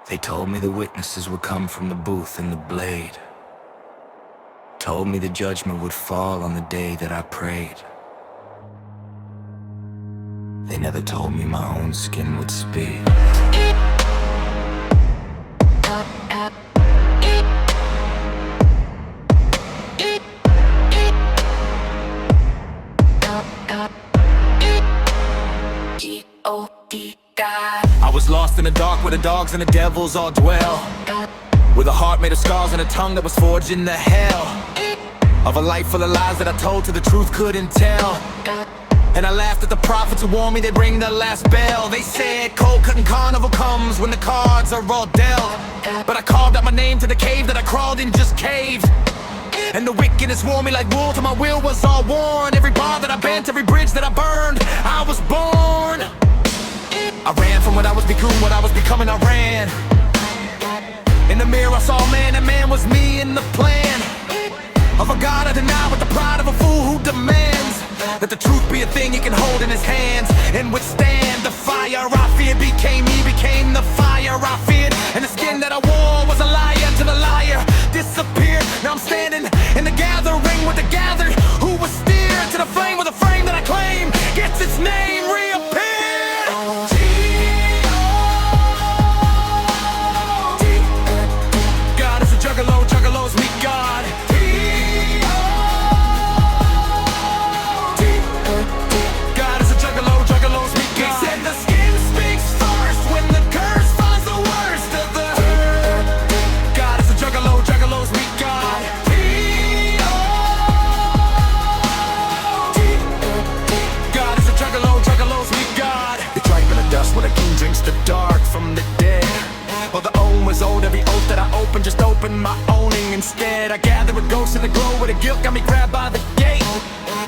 They told me the witnesses would come from the booth and the blade. Told me the judgment would fall on the day that I prayed. They never told me my own skin would speak. I was lost in the dark where the dogs and the devils all dwell, with a heart made of scars and a tongue that was forged in the hell of a life full of lies that I told till the truth couldn't tell. And I laughed at the prophets who warned me they'd ring the last bell. They said cold cutting carnival comes when the cards are all dealt. But I carved out my name to the cave that I crawled in, just caved. And the wickedness wore me like wool till my will was all worn. Every bar that I bent, every bridge that I burned, I was born. I ran from what I was becoming, what I was becoming, I ran. In the mirror I saw a man, and man was me in the plan of a God I deny with the pride of a fool who demands that the truth be a thing he can hold in his hands and withstand the fire I feared. Became me, became the fire I feared. And the skin that I wore was a liar till the liar disappeared. Now I'm standing in the gathering with the gathered who was steered to the flame with a frame that I claim gets its name reappeared. God is a juggalo, juggalo's me God. When a king drinks the dark from the dead. Well, the own was old, every oath that I opened just opened my owning. Instead, I gathered with ghosts in the glow where the guilt got me grabbed by the gate.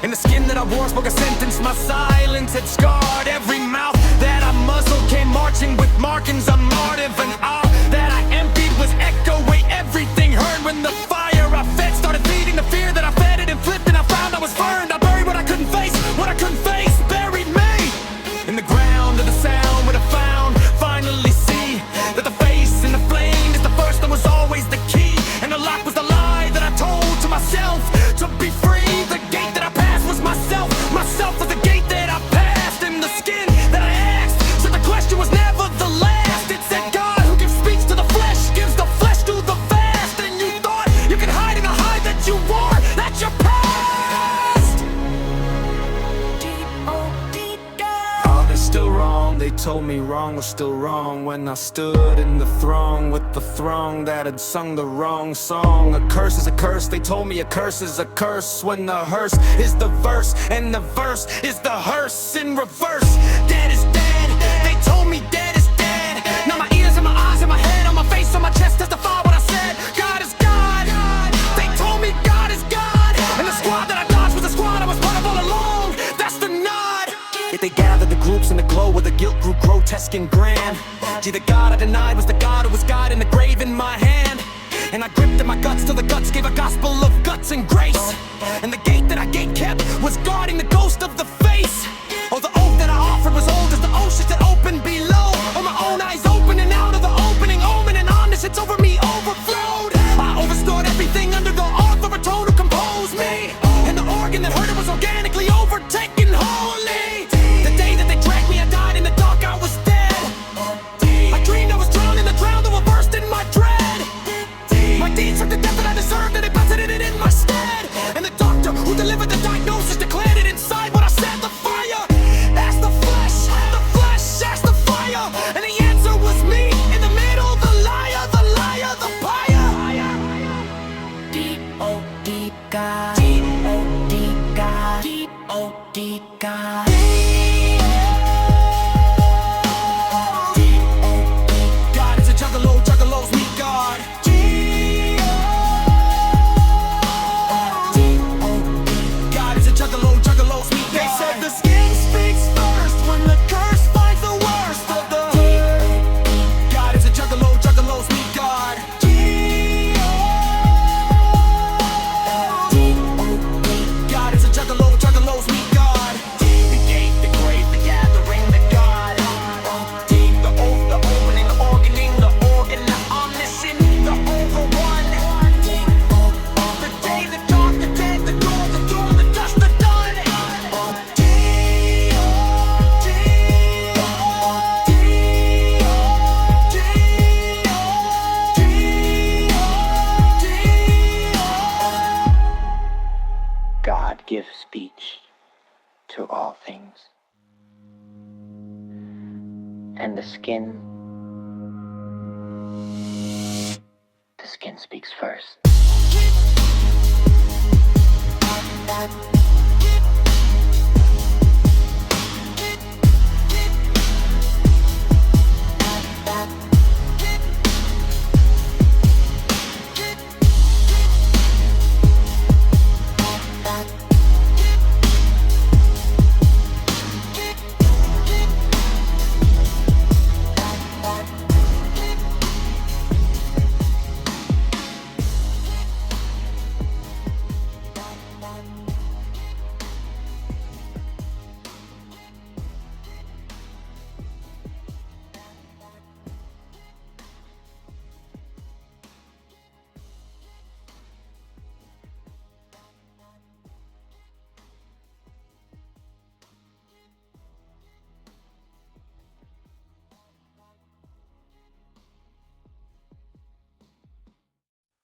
And the skin that I wore spoke a sentence, my silence had scarred every mouth that I muzzled came marching with markings unmarred. And all that I emptied was echo way everything heard when the fire I fed started feeding the fear that I fed it and flipped, and I found I was burned. I buried what I couldn't face, what I couldn't face buried me in the ground of the sound. What I found, finally see that the face in the flame is the first that was always the key, and the lock was the lie that I told to myself to be free. The gate that I passed was myself, myself was the gate that I passed, and the skin that I asked said the question was never the last. It said God who gives speech to the flesh gives the flesh to the fast, and you thought you could hide in a hide that you wore, that's your past. Still wrong, they told me wrong was still wrong when I stood in the throng with the throng that had sung the wrong song. A curse is a curse, they told me a curse is a curse when the hearse is the verse and the verse is the hearse in reverse. Dead is dead, they told me dead is dead. Now my ears and my eyes and my head on my face on my chest testify what I said. God is God, they told me God is God, and the squad that I dodged was the squad I was part of all along. That's the nod. Yet they gathered the groups in the glow where the guilt grew grotesque and grand. Gee, the God I denied was the God who was God in the grave in my hand. And I gripped at my guts till the guts gave a gospel of guts and grace. And the gate that I gate kept was guarding the ghost of the face. Oh, the oath that I offered was old as the oceans that opened below. Oh, my own eyes opening out of the opening, omen and omniscience over me overflowed. I overstored everything under the author a tone who composed me. And the organ that heard it was organically overtaken wholly. The day that they dragged me, I died in the dark, I was dead. I dreamed I was drowned in the drown that were burst in my dread. My deeds took the death that I deserved, and they busted it in my stead. And the doctor who delivered the diagnosis declared it inside what I said. The fire and the skin speaks first.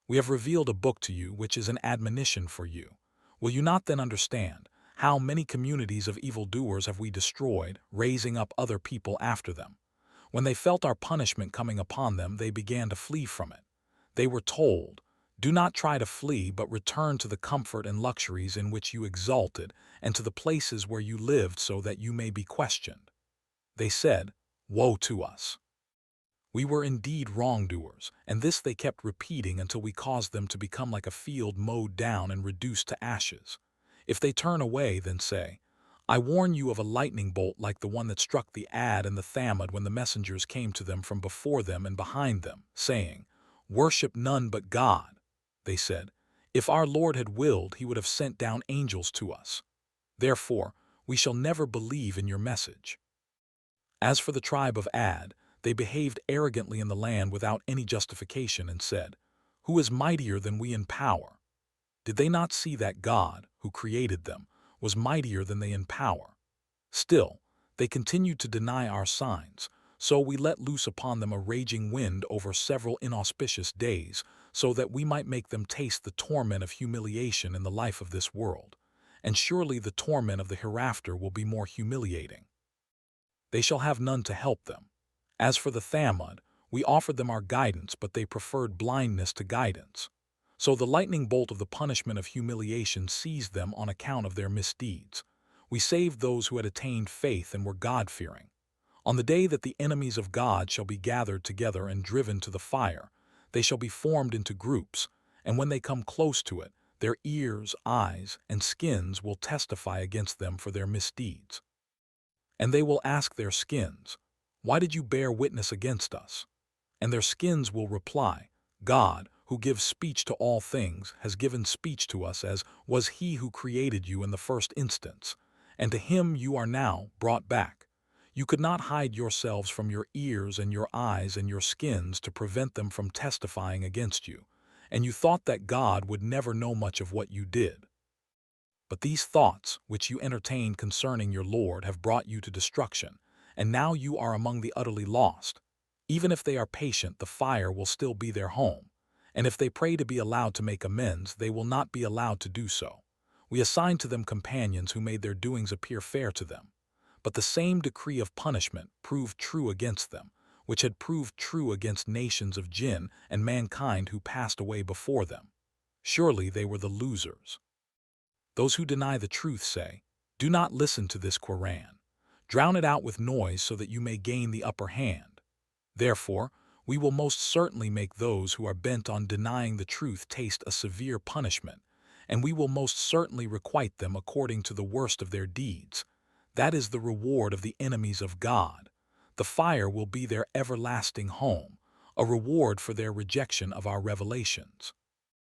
We have revealed a book to you which is an admonition for you. Will you not then understand how many communities of evildoers have we destroyed, raising up other people after them? When they felt our punishment coming upon them, they began to flee from it. They were told, "Do not try to flee, but return to the comfort and luxuries in which you exulted, and to the places where you lived, so that you may be questioned." They said, "Woe to us! We were indeed wrongdoers," and this they kept repeating until we caused them to become like a field mowed down and reduced to ashes. If they turn away, then say, "I warn you of a lightning bolt like the one that struck the Ad and the Thamud when the messengers came to them from before them and behind them, saying, 'Worship none but God.' They said, 'If our Lord had willed, he would have sent down angels to us. Therefore, we shall never believe in your message.' As for the tribe of Ad, they behaved arrogantly in the land without any justification and said, 'Who is mightier than we in power?' Did they not see that God, who created them, was mightier than they in power? Still, they continued to deny our signs, so we let loose upon them a raging wind over several inauspicious days, so that we might make them taste the torment of humiliation in the life of this world. And surely the torment of the hereafter will be more humiliating. They shall have none to help them. As for the Thamud, we offered them our guidance, but they preferred blindness to guidance. So the lightning bolt of the punishment of humiliation seized them on account of their misdeeds. We saved those who had attained faith and were God-fearing. On the day that the enemies of God shall be gathered together and driven to the fire, they shall be formed into groups, and when they come close to it, their ears, eyes, and skins will testify against them for their misdeeds. And they will ask their skins, 'Why did you bear witness against us?' And their skins will reply, 'God, who gives speech to all things, has given speech to us, as was he who created you in the first instance, and to him you are now brought back. You could not hide yourselves from your ears and your eyes and your skins to prevent them from testifying against you, and you thought that God would never know much of what you did. But these thoughts which you entertained concerning your Lord have brought you to destruction, and now you are among the utterly lost. Even if they are patient, the fire will still be their home, and if they pray to be allowed to make amends, they will not be allowed to do so. We assigned to them companions who made their doings appear fair to them. But the same decree of punishment proved true against them, which had proved true against nations of jinn and mankind who passed away before them. Surely they were the losers. Those who deny the truth say, "Do not listen to this Quran. Drown it out with noise so that you may gain the upper hand." Therefore, we will most certainly make those who are bent on denying the truth taste a severe punishment, and we will most certainly requite them according to the worst of their deeds. That is the reward of the enemies of God. The fire will be their everlasting home, a reward for their rejection of our revelations.